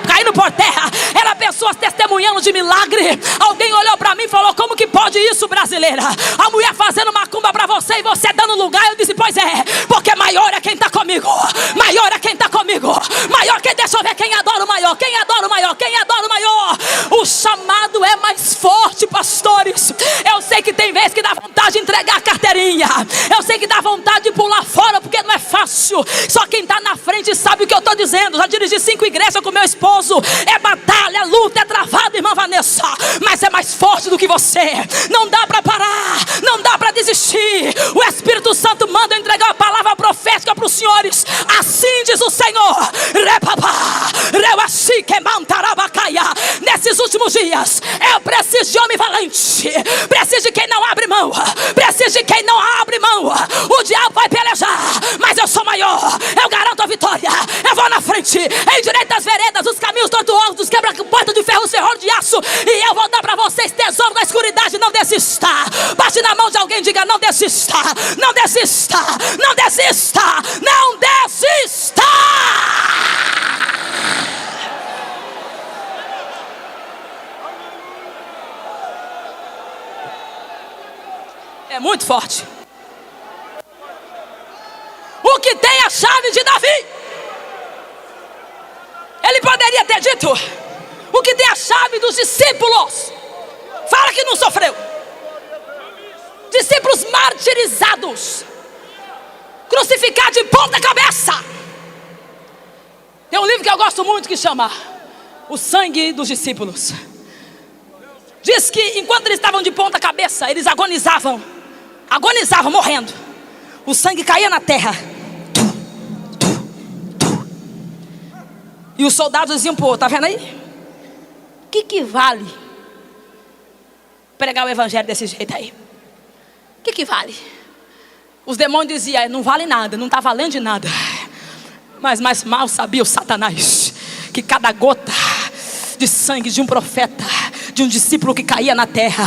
caindo por terra, era pessoas testemunhando de milagre. Alguém olhou para mim e falou: como que pode isso, brasileira? A mulher fazendo macumba para você e você dando lugar. Eu disse: pois é, porque maior é quem está comigo. Maior é quem está comigo. Maior quem, deixa eu ver quem adora o maior. Quem adora o maior? Quem adora o maior? O chamado é mais forte, pastores. Eu sei que tem vezes que dá vontade de entregar a carteirinha. Eu sei que dá vontade de pular fora, porque não é fácil. Só quem está na frente sabe o que eu estou dizendo. Já dirigi 5 igrejas com meu esposo. É batalha, é luta, é travado, irmã Vanessa. Mas é mais forte do que você. Não dá para parar, não dá para desistir. O Espírito Santo manda eu entregar uma palavra profética para os senhores. Assim diz o Senhor: nesses últimos dias eu preciso de homem valente. Preciso de quem não abre mão. Preciso de quem não abre mão. O diabo vai pelejar, mas eu sou maior. Eu garanto a vitória. Eu vou na frente, endireito as veredas, os caminhos tortuosos, dos quebra-portas de ferro, ferro de aço. E eu vou dar para vocês tesouro na escuridade. Não desista. Bate na mão de alguém e diga: não desista. Não desista. Não desista. Não desista. É muito forte. O que tem a chave de Davi? Ele poderia ter dito: o que tem a chave dos discípulos? Fala que não sofreu. Discípulos martirizados, crucificados de ponta cabeça. Tem um livro que eu gosto muito que chama O Sangue dos Discípulos. Diz que enquanto eles estavam de ponta cabeça, eles agonizavam, morrendo. O sangue caía na terra. E os soldados diziam: pô, tá vendo aí? O que vale pregar o evangelho desse jeito aí? O que vale? Os demônios diziam: não vale nada, não está valendo de nada. Mas mais mal sabia o Satanás que cada gota de sangue de um profeta, de um discípulo que caía na terra,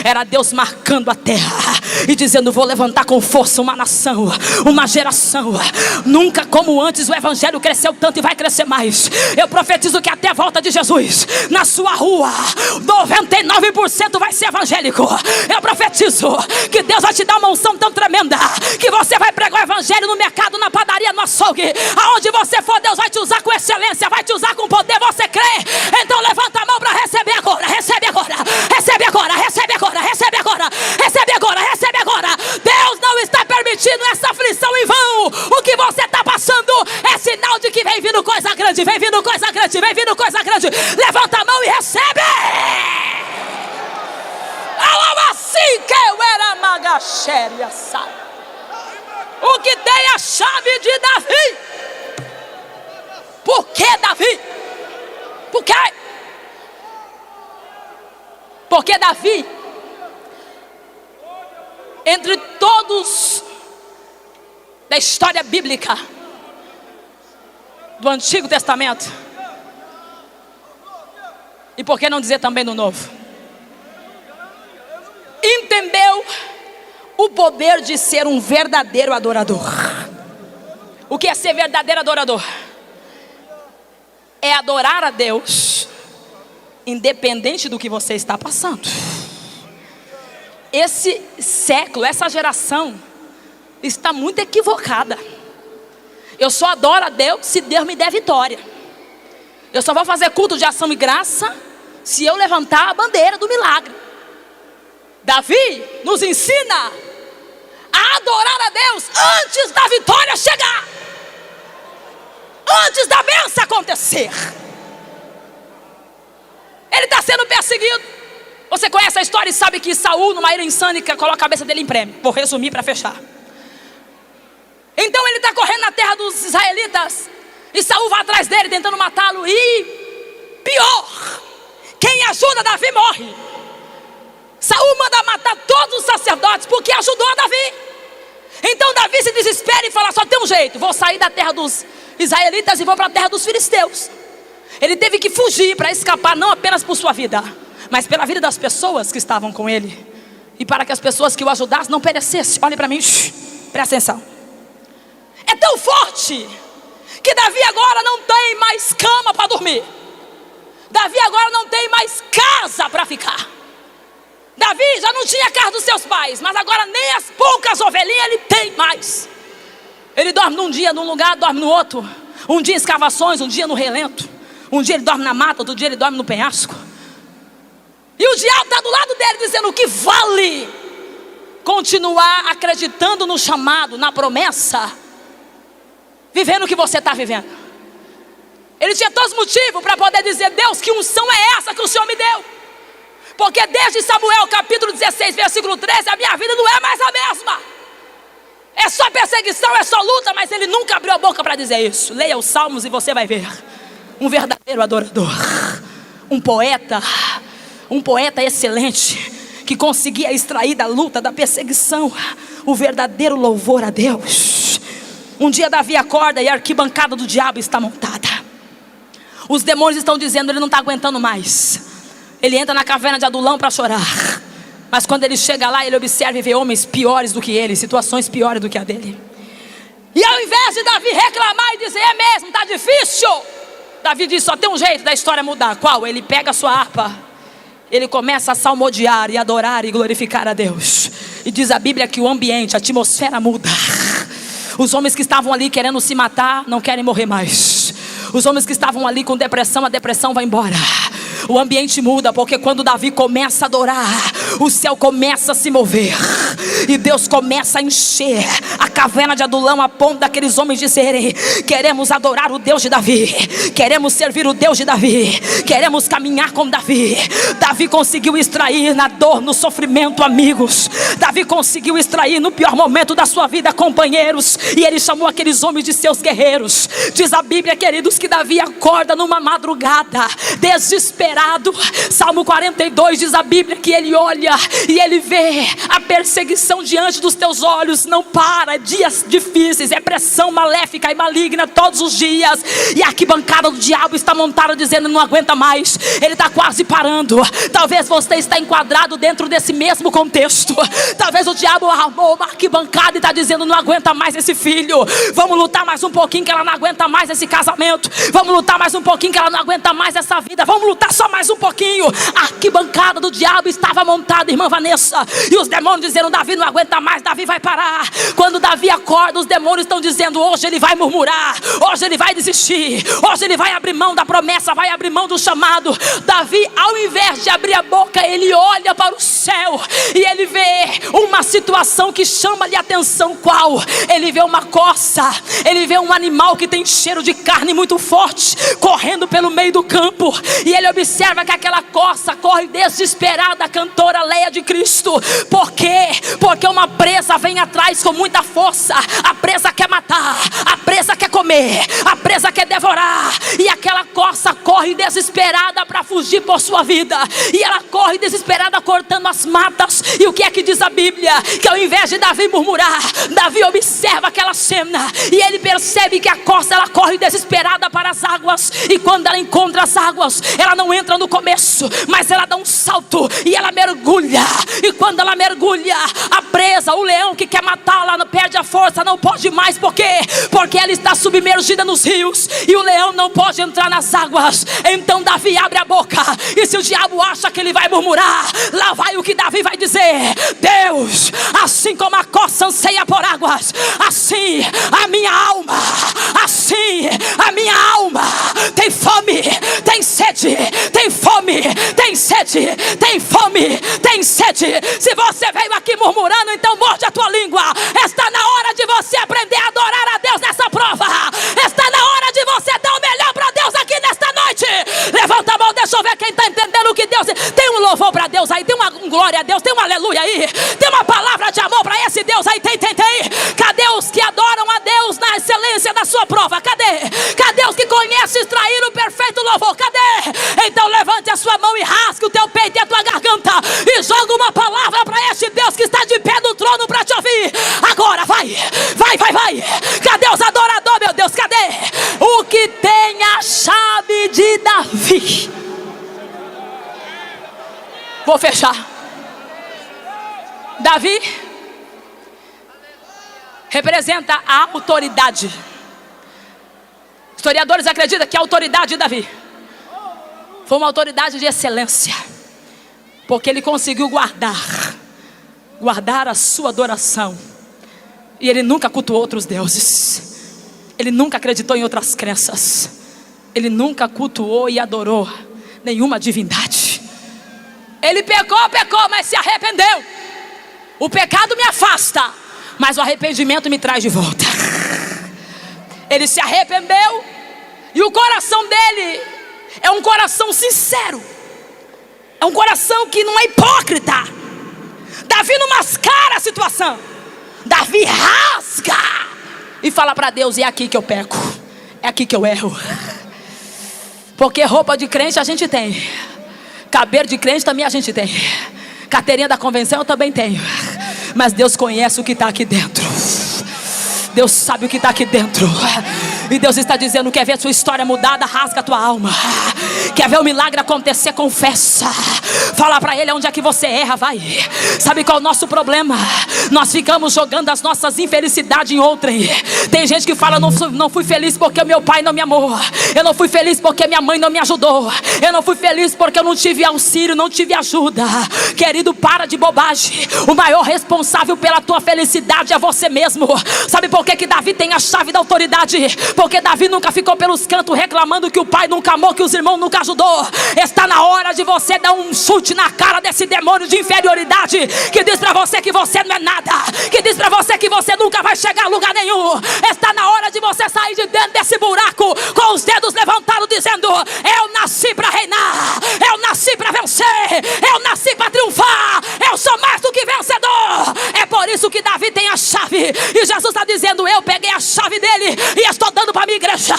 era Deus marcando a terra e dizendo: vou levantar com força uma nação, uma geração. Nunca como antes o evangelho cresceu tanto e vai crescer mais. Eu profetizo que até a volta de Jesus, na sua rua, 99% vai ser evangélico. Eu profetizo que Deus vai te dar uma unção tão tremenda que você vai pregar o evangelho no mercado, na padaria, no açougue. Aonde você for, Deus vai te usar com excelência, vai te usar com poder. Você crê? Então levanta a mão para receber agora. Recebe agora, recebe agora, recebe agora, recebe agora, recebe agora, recebe agora. Deus não está permitindo essa aflição em vão. O que você está passando é sinal de que vem vindo coisa grande, vem vindo coisa grande, vem vindo coisa grande. Levanta a mão e recebe. Assim que eu era magachéria, sabe? O que tem a chave de Davi? Por que Davi? Por quê? Porque Davi, entre todos da história bíblica do Antigo Testamento, e por que não dizer também do Novo, entendeu o poder de ser um verdadeiro adorador. O que é ser verdadeiro adorador? É adorar a Deus independente do que você está passando. esse século, essa geração está muito equivocada. Eu só adoro a Deus se Deus me der vitória. Eu só vou fazer culto de ação e graça se eu levantar a bandeira do milagre. Davi nos ensina a adorar a Deus antes da vitória chegar, antes da bênção acontecer. Ele está sendo perseguido. Você conhece a história e sabe que Saul, numa ira insânica, coloca a cabeça dele em prêmio. Vou resumir para fechar. Então ele está correndo na terra dos israelitas, e Saul vai atrás dele tentando matá-lo. E pior, quem ajuda Davi morre. Saul manda matar todos os sacerdotes porque ajudou a Davi. Então Davi se desespera e fala: só tem um jeito, vou sair da terra dos israelitas e vou para a terra dos filisteus. Ele teve que fugir para escapar, não apenas por sua vida, mas pela vida das pessoas que estavam com ele, e para que as pessoas que o ajudassem não perecessem. Olhe para mim, presta atenção. É tão forte que Davi agora não tem mais cama para dormir. Davi agora não tem mais casa para ficar. Davi já não tinha casa dos seus pais, mas agora nem as poucas ovelhinhas ele tem mais. Ele dorme num dia num lugar, dorme no outro. Um dia em escavações, um dia no relento. Um dia ele dorme na mata, outro dia ele dorme no penhasco. E o diabo está do lado dele dizendo: o que vale continuar acreditando no chamado, na promessa, vivendo o que você está vivendo? Ele tinha todos os motivos para poder dizer: Deus, que unção é essa que o Senhor me deu? Porque desde Samuel capítulo 16, versículo 13, a minha vida não é mais a mesma. É só perseguição, é só luta. Mas ele nunca abriu a boca para dizer isso. Leia os Salmos e você vai ver um verdadeiro adorador, um poeta excelente, que conseguia extrair da luta, da perseguição, o verdadeiro louvor a Deus. Um dia Davi acorda e a arquibancada do diabo está montada. Os demônios estão dizendo: ele não está aguentando mais. Ele entra na caverna de Adulão para chorar. Mas quando ele chega lá, ele observa e vê homens piores do que ele, situações piores do que a dele. E ao invés de Davi reclamar e dizer: é mesmo, está difícil, Davi diz: só tem um jeito da história mudar. Qual? Ele pega a sua harpa, ele começa a salmodiar e adorar e glorificar a Deus. E diz a Bíblia que o ambiente, a atmosfera muda. Os homens que estavam ali querendo se matar não querem morrer mais. Os homens que estavam ali com depressão, a depressão vai embora. O ambiente muda, porque quando Davi começa a adorar, o céu começa a se mover, e Deus começa a encher a caverna de Adulão, a ponto daqueles homens dizerem: queremos adorar o Deus de Davi, queremos servir o Deus de Davi, queremos caminhar com Davi. Davi conseguiu extrair na dor, no sofrimento, amigos. Davi conseguiu extrair no pior momento da sua vida, companheiros. E ele chamou aqueles homens de seus guerreiros. Diz a Bíblia, queridos, que Davi acorda numa madrugada, desesperado. Salmo 42 diz a Bíblia que ele olha e ele vê a perseguição diante dos teus olhos. Não para, dias difíceis, é pressão maléfica e maligna todos os dias. E a arquibancada do diabo está montada dizendo: não aguenta mais, ele está quase parando. Talvez você está enquadrado dentro desse mesmo contexto. Talvez o diabo armou uma arquibancada e está dizendo: não aguenta mais esse filho, vamos lutar mais um pouquinho que ela não aguenta mais esse casamento, vamos lutar mais um pouquinho que ela não aguenta mais essa vida, vamos lutar só mais um pouquinho. A arquibancada do diabo estava montada, irmã Vanessa, e os demônios dizendo: Davi não aguenta mais, Davi vai parar. Quando Davi acorda, os demônios estão dizendo: hoje ele vai murmurar, hoje ele vai desistir, hoje ele vai abrir mão da promessa, vai abrir mão do chamado. Davi, ao invés de abrir a boca, ele olha para o céu e ele vê uma situação que chama-lhe atenção. Qual? Ele vê uma corça, ele vê um animal que tem cheiro de carne muito forte, correndo pelo meio do campo. E ele observa que aquela corça corre desesperada, a cantora Leia de Cristo. Por quê? Porque uma presa vem atrás com muita força. A presa quer matar, a presa quer comer, a presa quer devorar. E aquela corça corre desesperada para fugir por sua vida. E ela corre desesperada cortando as matas. E o que é que diz a Bíblia? Que ao invés de Davi murmurar, Davi observa aquela cena e ele percebe que a corça, ela corre desesperada para as águas. E quando ela encontra as águas, ela não entra no começo, mas ela dá um salto e ela mergulha. E quando ela mergulha, a presa, o leão que quer matá-la, perde a força, não pode mais. Por quê? Porque ela está submergida nos rios. e o leão não pode entrar nas águas. Então Davi abre a boca, e se o diabo acha que ele vai murmurar, lá vai o que Davi vai dizer: Deus, assim como a costa anseia por águas, assim a minha alma, assim a minha alma tem fome, tem sede, tem fome, tem sede, tem fome, tem sede. Se você veio aqui murmurando, então morde a tua língua. Está na hora de você aprender a adorar a Deus nessa prova. Está na hora de você dar o melhor para Deus aqui nesta noite. Levanta a mão, deixa eu ver quem está entendendo o que Deus... Tem um louvor para Deus aí, tem uma glória a Deus, tem um aleluia aí, tem uma palavra de amor para esse Deus aí, tem. Cadê os que adoram a Deus na excelência da sua prova? Cadê os que conhecem extrair o perfeito louvor? Cadê? Então levante a sua mão e rasgue o teu peito e a tua garganta e joga uma palavra para este Deus que está de pé no trono para te ouvir. Agora vai. Cadê os adoradores, meu Deus? Cadê? O que tem a chave de Davi? Vou fechar. Davi representa a autoridade. Historiadores acreditam que a autoridade de Davi foi uma autoridade de excelência, porque ele conseguiu guardar a sua adoração. E ele nunca cultuou outros deuses. Ele nunca acreditou em outras crenças. Ele nunca cultuou e adorou nenhuma divindade. Ele pecou, mas se arrependeu. O pecado me afasta, mas o arrependimento me traz de volta. Ele se arrependeu, e o coração dele é um coração sincero. É um coração que não é hipócrita. Davi não mascara a situação. Davi rasga e fala para Deus: é aqui que eu peco, é aqui que eu erro. Porque roupa de crente a gente tem, cabelo de crente também a gente tem, carteirinha da convenção eu também tenho. Mas Deus conhece o que está aqui dentro. Deus sabe o que está aqui dentro. E Deus está dizendo: quer ver sua história mudada? Rasga a tua alma. Quer ver o milagre acontecer? Confessa. Fala para Ele onde é que você erra, vai. Sabe qual é o nosso problema? Nós ficamos jogando as nossas infelicidades em outrem. Tem gente que fala: não fui feliz porque meu pai não me amou. Eu não fui feliz porque minha mãe não me ajudou. Eu não fui feliz porque eu não tive auxílio, não tive ajuda. Querido, para de bobagem. O maior responsável pela tua felicidade é você mesmo. Sabe por que Davi tem a chave da autoridade? Porque Davi nunca ficou pelos cantos reclamando que o pai nunca amou, que os irmãos nunca ajudou. Está na hora de você dar um chute na cara desse demônio de inferioridade que diz pra você que você não é nada, que diz pra você que você nunca vai chegar a lugar nenhum. Está na hora de você sair de dentro desse buraco com os dedos levantados, dizendo: eu nasci pra reinar, eu nasci pra vencer, eu nasci pra triunfar, eu sou mais do que vencedor. É por isso que Davi tem a chave. E Jesus está dizendo: eu peguei a chave dele e estou dando para a minha igreja.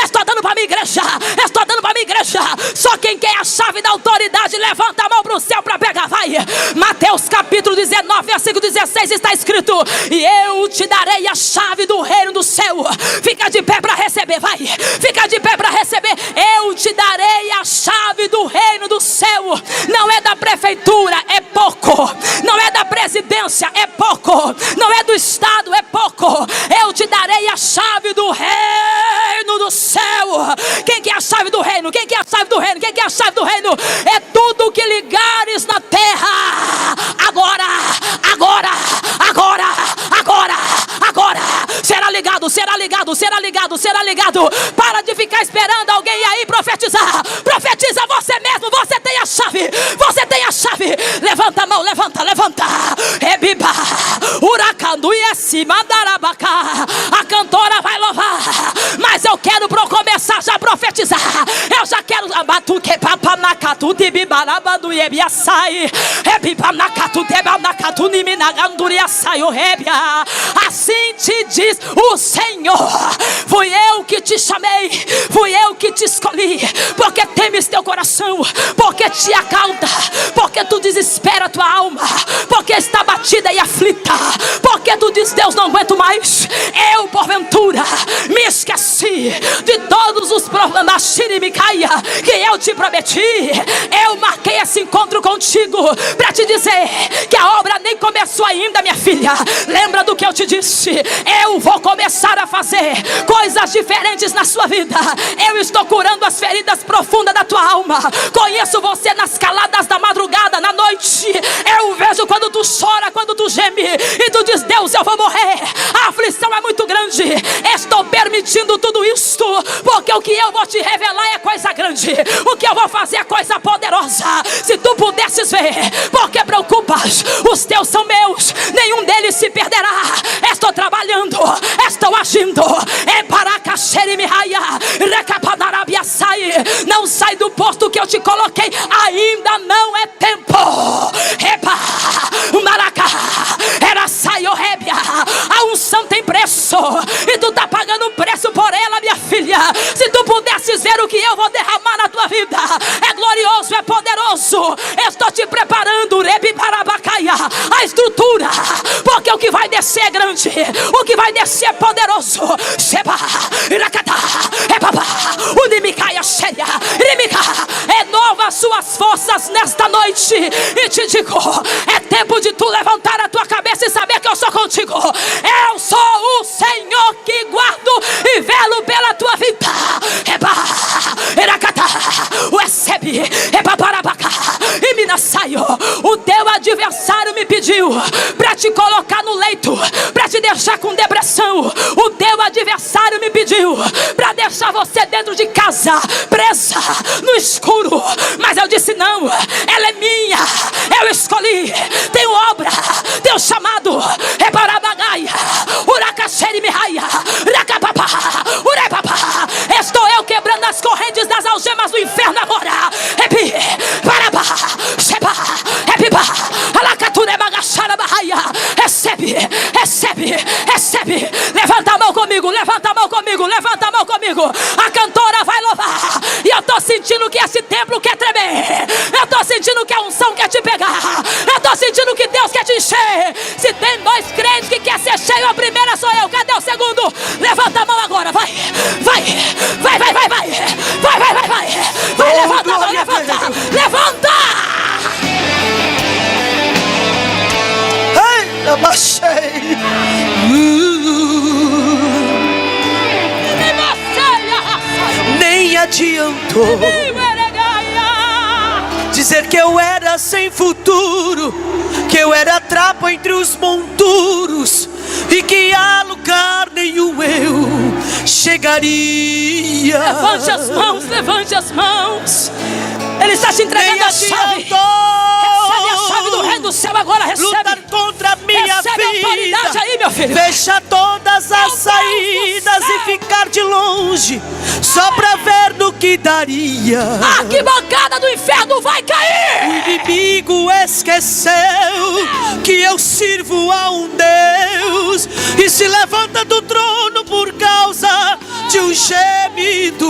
Estou dando para a minha igreja. Estou dando para a minha igreja. Só quem quer a chave da autoridade, levanta a mão para o céu para pegar, vai. Mateus capítulo 19, versículo 16 está escrito: e eu te darei a chave do reino do céu. Fica de pé para receber, vai. Fica de pé para receber. Eu te darei a chave do reino do céu. Não é da prefeitura, é pouco. Não é da presidência, é pouco. Não é do estado, é pouco. Eu te darei a chave do reino do céu. Quem quer a chave do reino? Quem quer a chave do reino? Quem quer a chave do reino? É tudo que ligares na terra. Agora será ligado, será ligado, será ligado, será ligado. Para de ficar esperando alguém aí profetizar. Profetiza você mesmo. Você tem a chave. Você tem a chave. Levanta a mão, levanta. Ebiba, uracandu e esse mandarabaca. A cantora vai louvar, mas eu quero começar já a profetizar. Eu já quero abatuque papanacatu de bibarabadu e ebiaçai. Ebibanacatu de banacatu ni minaganduria saio rebia. Assim te diz o Senhor: fui eu que te chamei, fui eu que te escolhi, porque temes teu coração, porque te acalda, porque tu desespera a tua alma, porque está batida e aflita, porque tu diz: Deus, não aguento mais. Eu porventura me esqueci de todos os problemas. que eu te prometi. Eu marquei esse encontro contigo para te dizer que a obra nem começou ainda, minha filha. Lembra do que eu te disse? Eu vou começar a fazer coisas diferentes na sua vida. Eu estou curando as feridas profundas da tua alma. Conheço você nas caladas da madrugada, na noite. Eu vejo quando tu chora, quando tu geme e tu diz: Deus, eu vou morrer. A aflição é muito grande. Estou permitindo tudo isto porque o que eu vou te revelar é coisa grande. O que eu vou fazer é coisa poderosa. Se tu pudesses ver, porque preocupas? Os teus são meus, nenhum deles se perderá. Estou trabalhando, estou agindo. Não sai do posto que eu te coloquei. Ainda não é tempo. A unção tem preço e tu tá pagando um preço por ela, minha filha. Se tu pudesses ver o que eu vou derramar na tua vida, é glorioso, é poderoso. Estou te preparando a estrutura, porque o que vai descer é grande, o que vai descer é poderoso. Renova as suas forças nesta noite e te digo: é tempo de tu levantar a tua cabeça e saber que eu sou contigo. Eu sou o Senhor que guardo e velo pela tua vida. O teu adversário me pediu para te colocar no leito, para te deixar com depressão. O teu adversário me pediu para deixar você dentro de casa, presa no escuro. Mas eu disse: não, ela é minha, eu escolhi. Tenho obra, tenho chamado. Estou eu quebrando as correntes das algemas do inferno agora. Recebe, recebe, recebe. Levanta a mão comigo, levanta a mão comigo, levanta a mão comigo. A cantora vai louvar. E eu estou sentindo que esse templo quer tremer. Eu estou sentindo que a unção quer te pegar. Eu estou sentindo que Deus quer te encher. Se tem dois crentes que quer ser cheio, a primeira sou eu. Cadê o segundo? Levanta a mão agora, vai, vai, vai, vai, vai, vai, vai, vai, vai, vai, vai, levanta a mão, levanta, levanta. Nem adiantou dizer que eu era sem futuro, que eu era trapo entre os monturos e que a lugar nenhum eu chegaria. Levante as mãos, levante as mãos. Ele está te entregando a chave. Recebe a chave do reino do céu agora, recebe. Lutar contra a minha recebe vida. A autoridade aí, meu filho. Fecha todas as saídas e ficar de longe, só pra ver no que daria. A arquibancada do inferno vai cair. O inimigo esqueceu que eu sirvo a um Deus e se levanta do trono por causa de um gemido.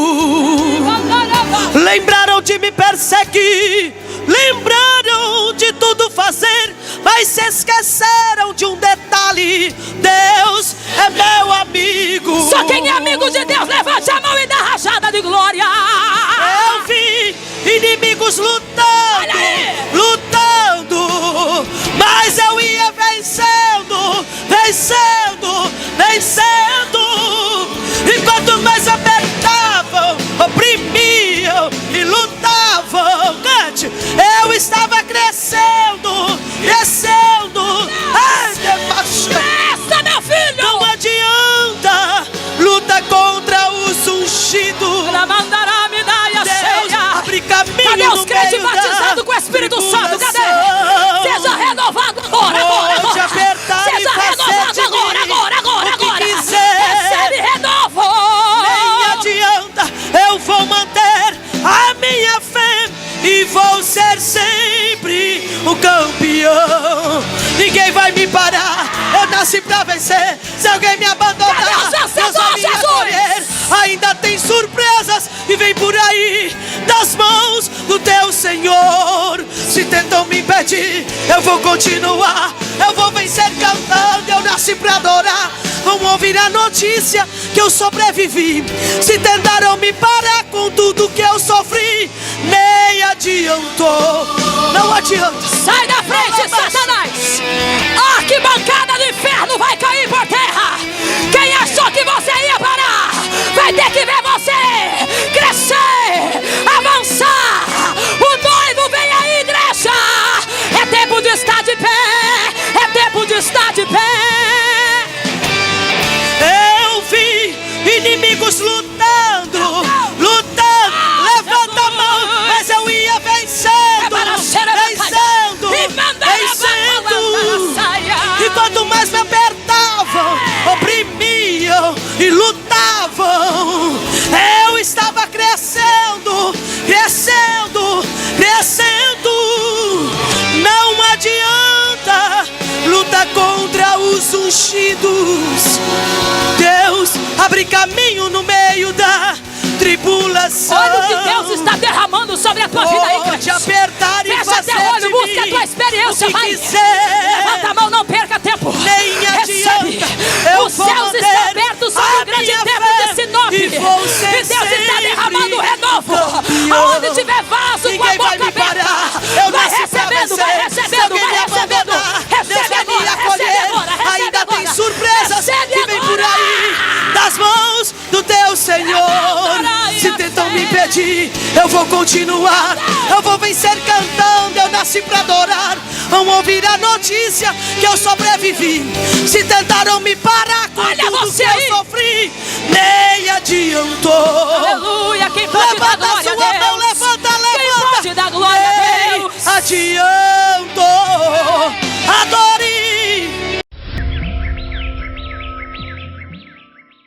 Lembraram de me perseguir, lembraram de tudo fazer, mas se esqueceram de um detalhe: Deus é meu amigo. Só quem é amigo de Deus, levante a mão e dá rajada de glória. Eu vi inimigos lutando, lutando, mas eu ia vencendo, vencendo, vencendo. E quanto mais apertavam, oprimiam e lutavam, cante, eu estava crescendo, crescendo. Ai, essa, meu filho! não adianta impedir, eu vou continuar. Eu vou vencer cantando, eu nasci pra adorar. Vão ouvir a notícia que eu sobrevivi. Se tentaram me parar com tudo que eu sofri, nem adiantou, não adianta. Sai da frente, Satanás! A arquibancada do inferno vai cair por terra. Quem achou que você ia parar, vai ter que ver você crescer, avançar. O noivo vem aí, igreja. É tempo de estar de pé, é tempo de estar de pé. Eu vi inimigos lutando, lutando, levanta a mão, mas eu ia vencendo, vencendo, vencendo. E quanto mais me apertavam, oprimiam e lutavam, eu estava crescendo, crescendo, crescendo. Não adianta lutar contra os ungidos. Deus abre caminho no meio da tribulação. Olha o que Deus está derramando sobre a tua vida aí, Pode crente. apertar e Fecha fazer teu olho, de busca a mim tua experiência, o que vai. quiser. Levanta a mão, não perca tempo. Nem Recebe. adianta, eu Os vou céus manter estão abertos sobre a o grande minha templo fé de Sinop. e vou ser E Deus está sempre derramando renovo. campeão. Aonde tiver vaso com a Ninguém boca vai me aberta, parar. Eu vai nasci pra recebendo, vencer. vai Se recebendo, alguém vai me recebendo. abandonar, Deus Recebe vai me agora, acolher. recebe agora, recebe Ainda agora. tem surpresas Recebe que vem por agora. aí, das mãos do teu Senhor. Se tentam me impedir, eu vou continuar. Eu vou vencer cantando, eu nasci pra adorar. Vão ouvir a notícia que eu sobrevivi. Se tentaram me parar com Olha tudo você que eu aí.